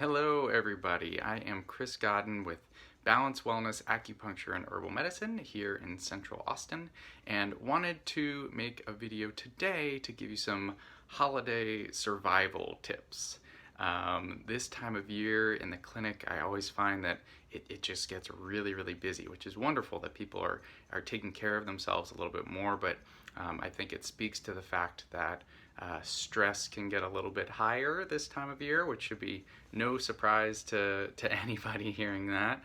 Hello, everybody. I am Chris Godden with Balance Wellness, Acupuncture, and Herbal Medicine here in Central Austin, and wanted to make a video today to give you some holiday survival tips. This time of year in the clinic, I always find that it just gets really, really busy, which is wonderful that people are taking care of themselves a little bit more, but I think it speaks to the fact that stress can get a little bit higher this time of year, which should be no surprise to anybody hearing that.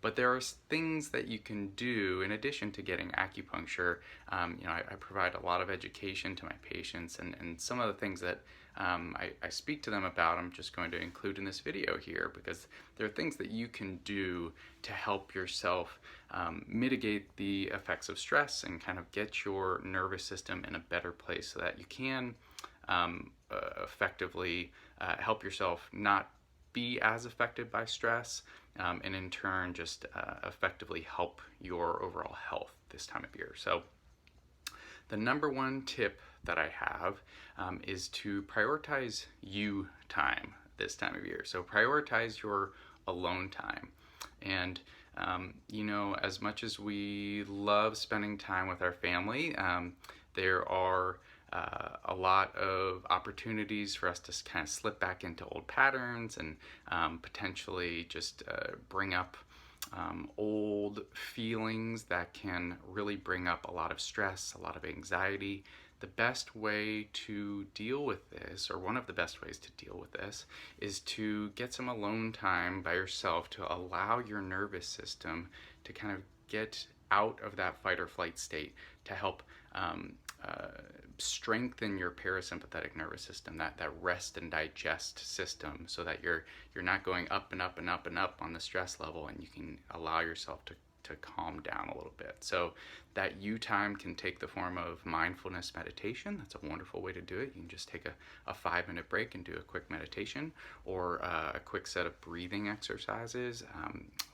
But there are things that you can do in addition to getting acupuncture. I provide a lot of education to my patients, and some of the things that I speak to them about, I'm just going to include in this video here, because there are things that you can do to help yourself mitigate the effects of stress and kind of get your nervous system in a better place so that you can effectively help yourself not be as affected by stress, and in turn just effectively help your overall health this time of year. So the number one tip that I have is to prioritize you time this time of year. So prioritize your alone time. And as much as we love spending time with our family, there are a lot of opportunities for us to kind of slip back into old patterns and potentially just bring up old feelings that can really bring up a lot of stress, a lot of anxiety. The best way to deal with this, or one of the best ways to deal with this, is to get some alone time by yourself to allow your nervous system to kind of get out of that fight or flight state, to help strengthen your parasympathetic nervous system, that rest and digest system, so that you're not going up and up and up and up on the stress level, and you can allow yourself to calm down a little bit. So that you time can take the form of mindfulness meditation. That's a wonderful way to do it. You can just take a 5-minute break and do a quick meditation, or a quick set of breathing exercises.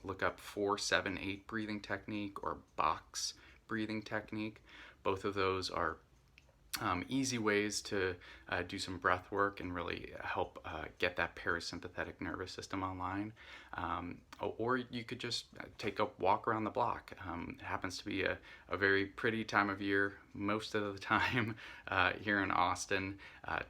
Look up 4-7-8 breathing technique or box breathing technique. Both of those are easy ways to do some breath work and really help get that parasympathetic nervous system online. Or you could just take a walk around the block. It happens to be a very pretty time of year most of the time here in Austin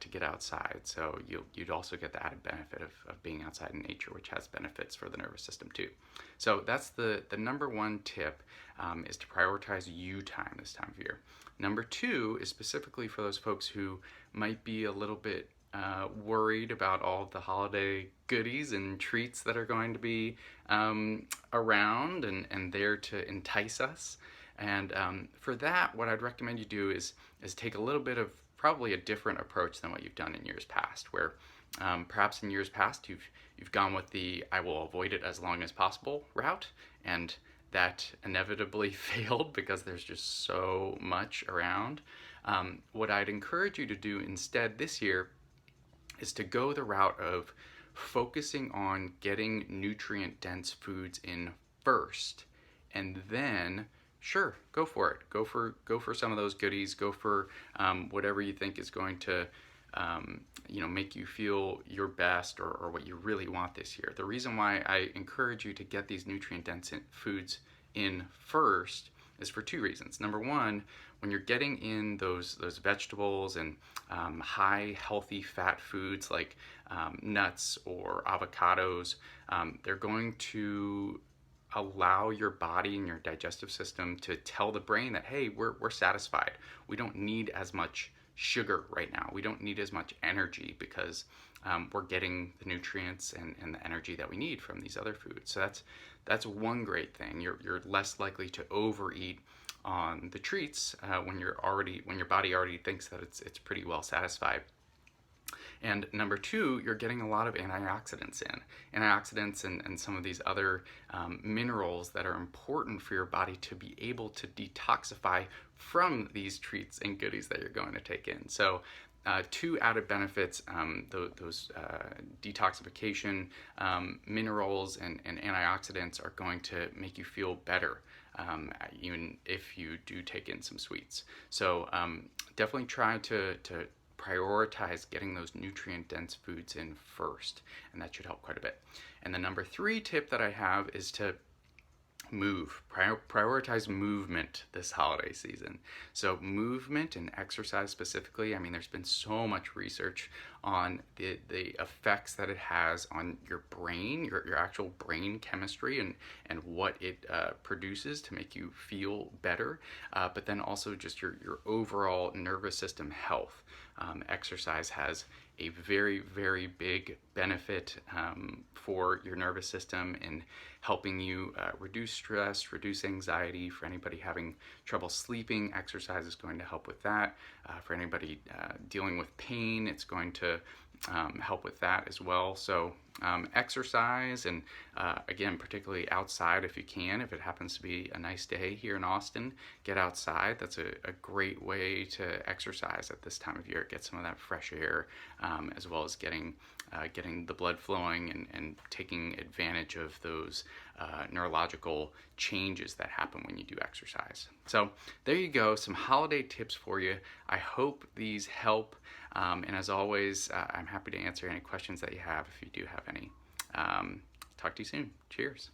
to get outside. So you'd also get the added benefit of being outside in nature, which has benefits for the nervous system too. So that's the number one tip, is to prioritize you time this time of year. Number two is specifically for those folks who might be a little bit worried about all of the holiday goodies and treats that are going to be around and there to entice us. And for that, what I'd recommend you do is take a little bit of probably a different approach than what you've done in years past, where perhaps in years past you've gone with the "I will avoid it as long as possible" route, and that inevitably failed because there's just so much around. What I'd encourage you to do instead this year is to go the route of focusing on getting nutrient-dense foods in first, and then sure, go for it. Go for some of those goodies. Go for whatever you think is going to make you feel your best, or what you really want this year. The reason why I encourage you to get these nutrient-dense foods in first is for two reasons. Number one, when you're getting in those vegetables and high healthy fat foods like nuts or avocados, they're going to allow your body and your digestive system to tell the brain that, hey, we're satisfied. We don't need as much sugar right now. We don't need as much energy because we're getting the nutrients and the energy that we need from these other foods. So that's one great thing. You're less likely to overeat on the treats when your body already thinks that it's pretty well satisfied. And number two, you're getting a lot of antioxidants and some of these other minerals that are important for your body to be able to detoxify from these treats and goodies that you're going to take in. So two added benefits, those detoxification minerals and antioxidants are going to make you feel better, even if you do take in some sweets. So definitely try to prioritize getting those nutrient dense foods in first, and that should help quite a bit. And the number 3 tip that I have is to prioritize movement this holiday season. So movement and exercise specifically, I mean, there's been so much research on the effects that it has on your brain, your actual brain chemistry, and what it produces to make you feel better, but then also just your overall nervous system health. Exercise has a very, very big benefit for your nervous system in helping you reduce stress, reduce anxiety. For anybody having trouble sleeping, exercise is going to help with that. For anybody dealing with pain, it's going to help with that as well. So exercise, and again, particularly outside if you can. If it happens to be a nice day here in Austin, get outside. That's a great way to exercise at this time of year. Get some of that fresh air, as well as getting the blood flowing and taking advantage of those neurological changes that happen when you do exercise. So there you go, some holiday tips for you. I hope these help. And as always, I'm happy to answer any questions that you have if you do have any. Talk to you soon. Cheers.